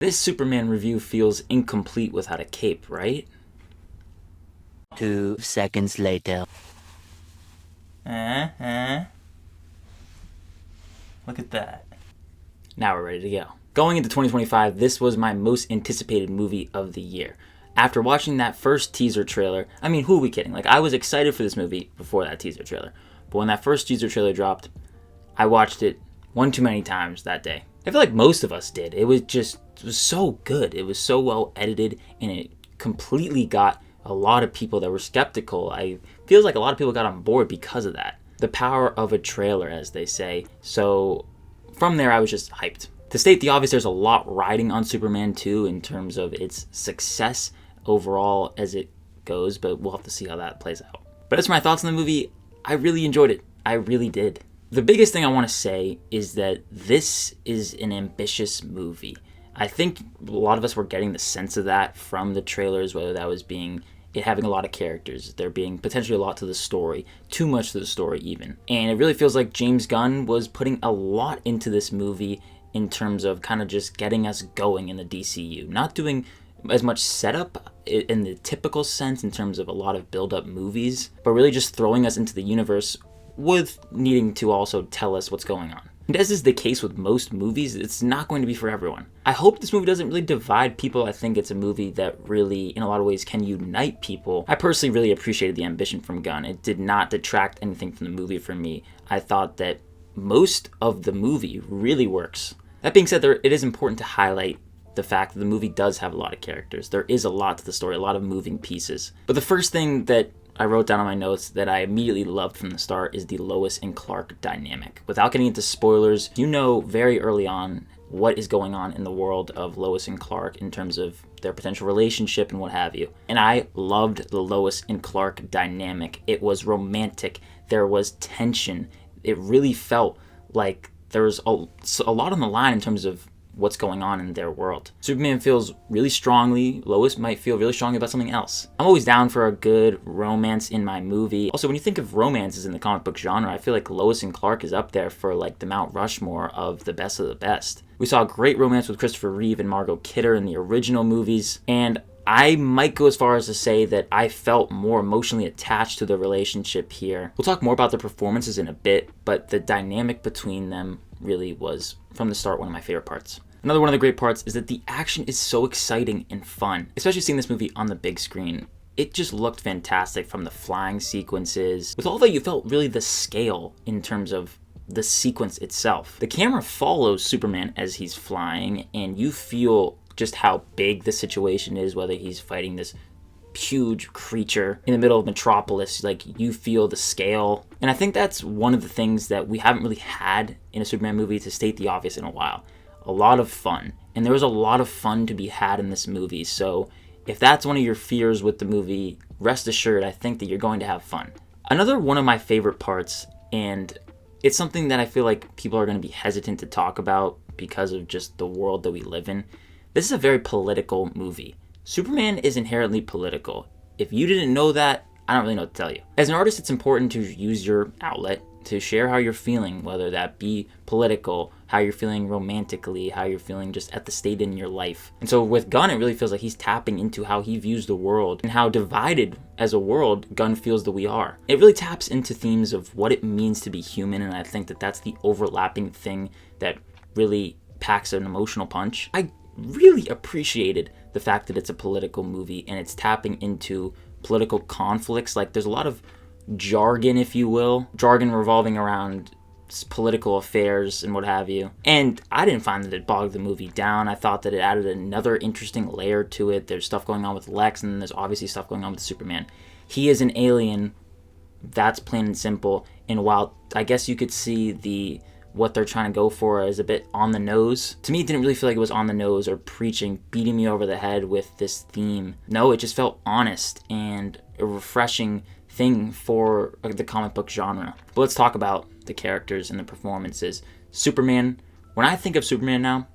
This Superman review feels incomplete without a cape, right? 2 seconds later. Look at that. Now we're ready to go. Going into 2025, this was my most anticipated movie of the year. After watching that first teaser trailer, I mean, who are we kidding? Like, I was excited for this movie before that teaser trailer. But when that first teaser trailer dropped, I watched it one too many times that day. I feel like most of us did. It was so good. It was so well edited, and it completely got a lot of people that were skeptical. I feels like a lot of people got on board because of that. The power of a trailer, as they say. So from there, I was just hyped. To state the obvious, there's a lot riding on Superman 2 in terms of its success overall as it goes, but we'll have to see how that plays out. But as for my thoughts on the movie, I really enjoyed it. I really did. The biggest thing I want to say is that this is an ambitious movie. I think a lot of us were getting the sense of that from the trailers, whether that was being it having a lot of characters, there being potentially a lot to the story, too much to the story even. And it really feels like James Gunn was putting a lot into this movie in terms of kind of just getting us going in the DCU. Not doing as much setup in the typical sense in terms of a lot of build-up movies, but really just throwing us into the universe with needing to also tell us what's going on. And as is the case with most movies, it's not going to be for everyone. I hope this movie doesn't really divide people. I think it's a movie that really, in a lot of ways, can unite people. I personally really appreciated the ambition from Gunn. It did not detract anything from the movie for me. I thought that most of the movie really works. That being said, it is important to highlight the fact that the movie does have a lot of characters. There is a lot to the story, a lot of moving pieces. But the first thing that I wrote down on my notes that I immediately loved from the start is the Lois and Clark dynamic. Without getting into spoilers, you know very early on what is going on in the world of Lois and Clark in terms of their potential relationship and what have you. And I loved the Lois and Clark dynamic. It was romantic. There was tension. It really felt like there was a lot on the line in terms of what's going on in their world. Superman feels really strongly. Lois might feel really strongly about something else. I'm always down for a good romance in my movie. Also, when you think of romances in the comic book genre, I feel like Lois and Clark is up there for like the Mount Rushmore of the best. We saw a great romance with Christopher Reeve and Margot Kidder in the original movies, and I might go as far as to say that I felt more emotionally attached to the relationship here. We'll talk more about the performances in a bit, but the dynamic between them really was, from the start, one of my favorite parts. Another one of the great parts is that the action is so exciting and fun, especially seeing this movie on the big screen. It just looked fantastic, from the flying sequences. With all that, you felt really the scale in terms of the sequence itself. The camera follows Superman as he's flying, and you feel just how big the situation is, whether he's fighting this huge creature in the middle of Metropolis. Like, you feel the scale. And I think that's one of the things that we haven't really had in a Superman movie, to state the obvious, in a while. A lot of fun. And there was a lot of fun to be had in this movie. So if that's one of your fears with the movie, rest assured, I think that you're going to have fun. Another one of my favorite parts, and it's something that I feel like people are going to be hesitant to talk about because of just the world that we live in. This is a very political movie. Superman is inherently political. If you didn't know that, I don't really know what to tell you. As an artist, it's important to use your outlet to share how you're feeling, whether that be political, how you're feeling romantically, how you're feeling just at the state in your life. And so with Gunn, it really feels like he's tapping into how he views the world and how divided as a world Gunn feels that we are. It really taps into themes of what it means to be human, and I think that that's the overlapping thing that really packs an emotional punch. I really appreciated the fact that it's a political movie and it's tapping into political conflicts. Like, there's a lot of jargon, if you will, jargon revolving around political affairs and what have you. And I didn't find that it bogged the movie down. I thought that it added another interesting layer to it. There's stuff going on with Lex, and there's obviously stuff going on with Superman. He is an alien. That's plain and simple. And while I guess you could see what they're trying to go for is a bit on the nose, to me it didn't really feel like it was on the nose or preaching, beating me over the head with this theme. No, it just felt honest and a refreshing thing for the comic book genre. But let's talk about the characters and the performances. Superman, when I think of Superman now,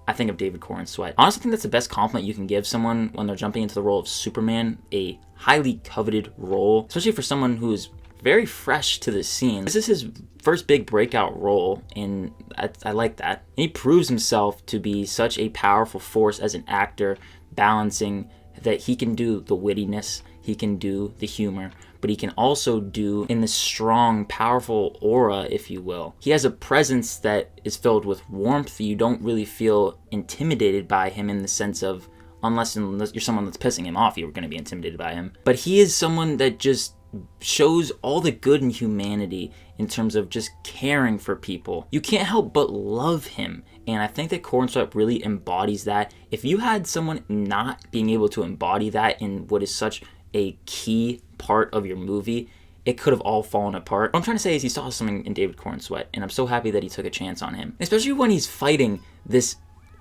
I think of David Corenswet. Honestly, I think that's the best compliment you can give someone when they're jumping into the role of Superman, a highly coveted role, especially for someone who is very fresh to the scene. This is his first big breakout role, and I like that. And he proves himself to be such a powerful force as an actor, balancing that he can do the wittiness, he can do the humor, but he can also do in this strong, powerful aura, if you will. He has a presence that is filled with warmth. You don't really feel intimidated by him in the sense of, unless you're someone that's pissing him off, you're going to be intimidated by him. But he is someone that just shows all the good in humanity in terms of just caring for people. You can't help but love him. And I think that Corenswet really embodies that. If you had someone not being able to embody that in what is such a key part of your movie, it could have all fallen apart. What I'm trying to say is he saw something in David Corenswet, and I'm so happy that he took a chance on him. Especially when he's fighting this,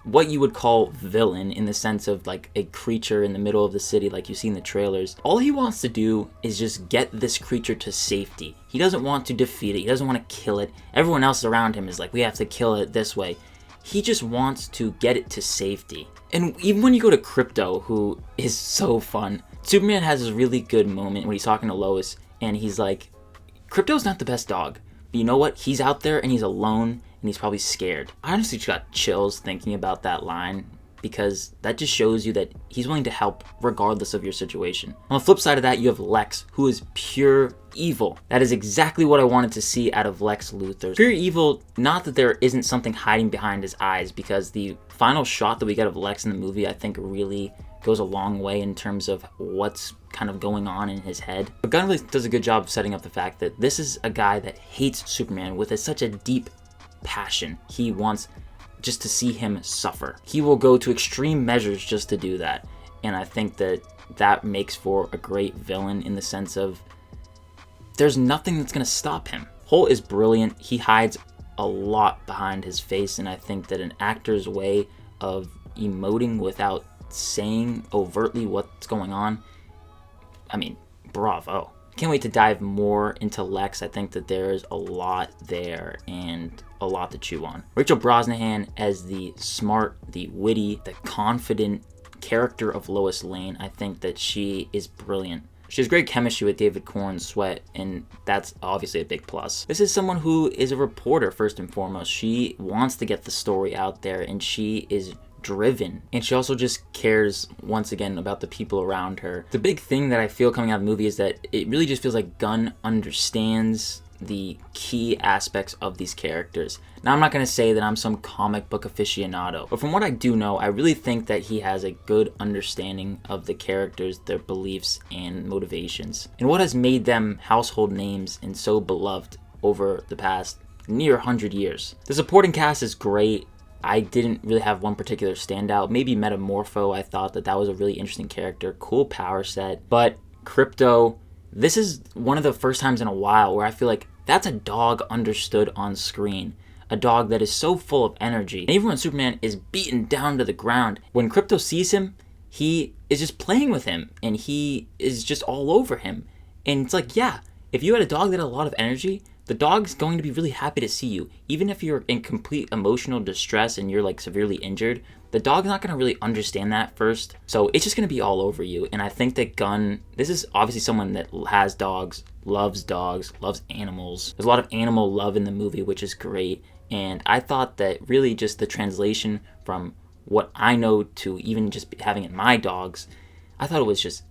what you would call villain, in the sense of like a creature in the middle of the city like you see in the trailers. All he wants to do is just get this creature to safety. He doesn't want to defeat it. He doesn't want to kill it. Everyone else around him is like, we have to kill it this way. He just wants to get it to safety. And even when you go to Krypto, who is so fun, Superman has this really good moment when he's talking to Lois, and he's like, Krypto's not the best dog, but you know what? He's out there and he's alone, and he's probably scared. I honestly just got chills thinking about that line, because that just shows you that he's willing to help regardless of your situation. On the flip side of that, you have Lex, who is pure evil. That is exactly what I wanted to see out of Lex Luthor. Pure evil, not that there isn't something hiding behind his eyes, because the final shot that we get of Lex in the movie, I think, really goes a long way in terms of what's kind of going on in his head. But Gunn really does a good job of setting up the fact that this is a guy that hates Superman with such a deep passion. He wants just to see him suffer. He will go to extreme measures just to do that. And I think that that makes for a great villain in the sense of there's nothing that's going to stop him. Hoult is brilliant. He hides a lot behind his face, and I think that an actor's way of emoting without saying overtly what's going on, I mean, bravo. Can't wait to dive more into Lex. I think that there's a lot there and a lot to chew on. Rachel Brosnahan as the smart, the witty, the confident character of Lois Lane, I think that she is brilliant. She has great chemistry with David Corenswet, and that's obviously a big plus. This is someone who is a reporter first and foremost. She wants to get the story out there, and she is driven, and she also just cares once again about the people around her. The big thing that I feel coming out of the movie is that it really just feels like Gunn understands the key aspects of these characters. Now, I'm not going to say that I'm some comic book aficionado, but from what I do know, I really think that he has a good understanding of the characters, their beliefs, and motivations, and what has made them household names and so beloved over the past near 100 years. The supporting cast is great. I didn't really have one particular standout. Maybe Metamorpho, I thought that was a really interesting character. Cool power set. But Krypto, this is one of the first times in a while where I feel like that's a dog understood on screen. A dog that is so full of energy. And even when Superman is beaten down to the ground, when Krypto sees him, he is just playing with him. And he is just all over him. And it's like, yeah, if you had a dog that had a lot of energy, the dog's going to be really happy to see you. Even if you're in complete emotional distress and you're like severely injured, the dog's not going to really understand that first. So it's just going to be all over you. And I think that Gunn, this is obviously someone that has dogs, loves animals. There's a lot of animal love in the movie, which is great. And I thought that really just the translation from what I know to even just having it my dogs, I thought it was just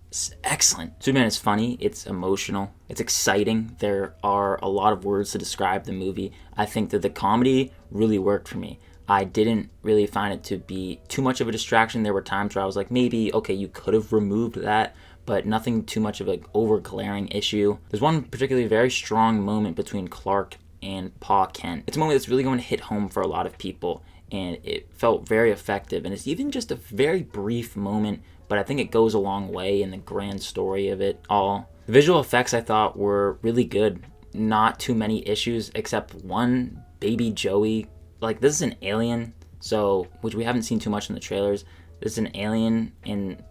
excellent. Superman is funny, it's emotional, it's exciting. There are a lot of words to describe the movie. I think that the comedy really worked for me. I didn't really find it to be too much of a distraction. There were times where I was like, maybe, okay, you could have removed that, but nothing too much of an over-glaring issue. There's one particularly very strong moment between Clark and Pa Kent. It's a moment that's really going to hit home for a lot of people, and it felt very effective. And it's even just a very brief moment, but I think it goes a long way in the grand story of it all. The visual effects I thought were really good. Not too many issues, except one, Baby Joey. Like, this is an alien, so, which we haven't seen too much in the trailers. This is an alien, and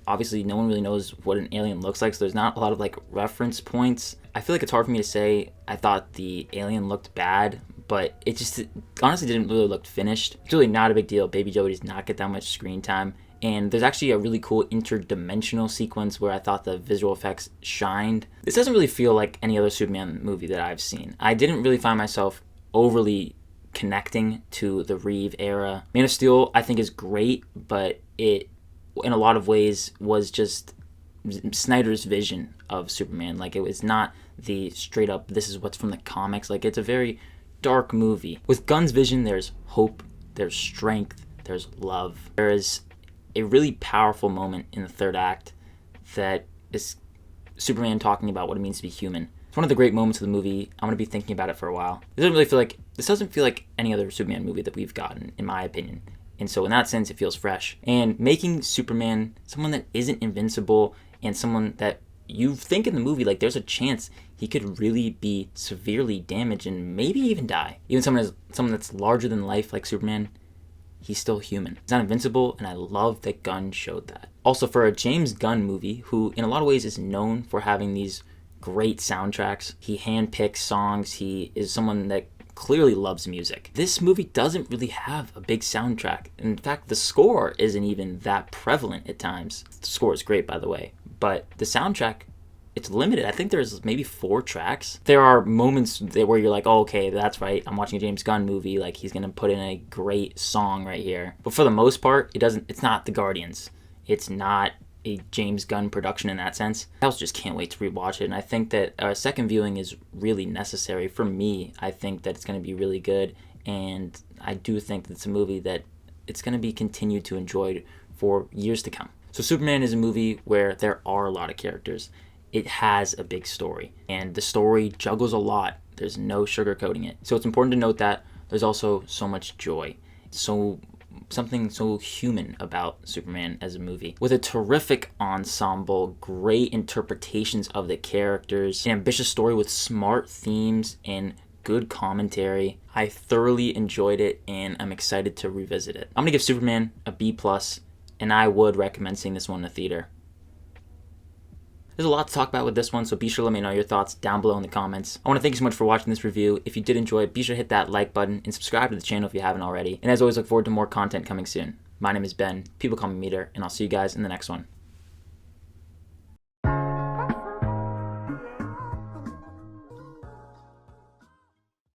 obviously no one really knows what an alien looks like, so there's not a lot of, like, reference points. I feel like it's hard for me to say I thought the alien looked bad, but it honestly didn't really look finished. It's really not a big deal. Baby Joey does not get that much screen time. And there's actually a really cool interdimensional sequence where I thought the visual effects shined. This doesn't really feel like any other Superman movie that I've seen. I didn't really find myself overly connecting to the Reeve era. Man of Steel, I think, is great, but it, in a lot of ways, was just Snyder's vision of Superman. Like, it was not the straight up, this is what's from the comics. Like, it's a very dark movie. With Gunn's vision, there's hope, there's strength, there's love. There is a really powerful moment in the third act that is Superman talking about what it means to be human. It's one of the great moments of the movie. I'm going to be thinking about it for a while. This doesn't feel like any other Superman movie that we've gotten, in my opinion. And so in that sense, it feels fresh. And making Superman someone that isn't invincible and someone that you think in the movie, like, there's a chance he could really be severely damaged and maybe even die. Even someone that's larger than life like Superman, he's still human. He's not invincible, and I love that Gunn showed that. Also, for a James Gunn movie, who in a lot of ways is known for having these great soundtracks, he handpicks songs, he is someone that clearly loves music. This movie doesn't really have a big soundtrack. In fact, the score isn't even that prevalent at times. The score is great, by the way, but the soundtrack, it's limited. I think there's maybe 4 tracks. There are moments where you're like, oh, okay, that's right, I'm watching a James Gunn movie, like, he's gonna put in a great song right here. But for the most part, it's not The Guardians. It's not a James Gunn production in that sense. I also just can't wait to rewatch it, and I think that a second viewing is really necessary. For me, I think that it's going to be really good, and I do think that it's a movie that it's going to be continued to enjoy for years to come. So Superman is a movie where there are a lot of characters. It has a big story, and the story juggles a lot. There's no sugarcoating it. So it's important to note that there's also so much joy. Something so human about Superman as a movie. With a terrific ensemble, great interpretations of the characters, an ambitious story with smart themes and good commentary. I thoroughly enjoyed it, and I'm excited to revisit it. I'm gonna give Superman a B+, and I would recommend seeing this one in the theater. There's a lot to talk about with this one, so be sure to let me know your thoughts down below in the comments. I want to thank you so much for watching this review. If you did enjoy it, be sure to hit that like button and subscribe to the channel if you haven't already. And as always, look forward to more content coming soon. My name is Ben, people call me Meter, and I'll see you guys in the next one.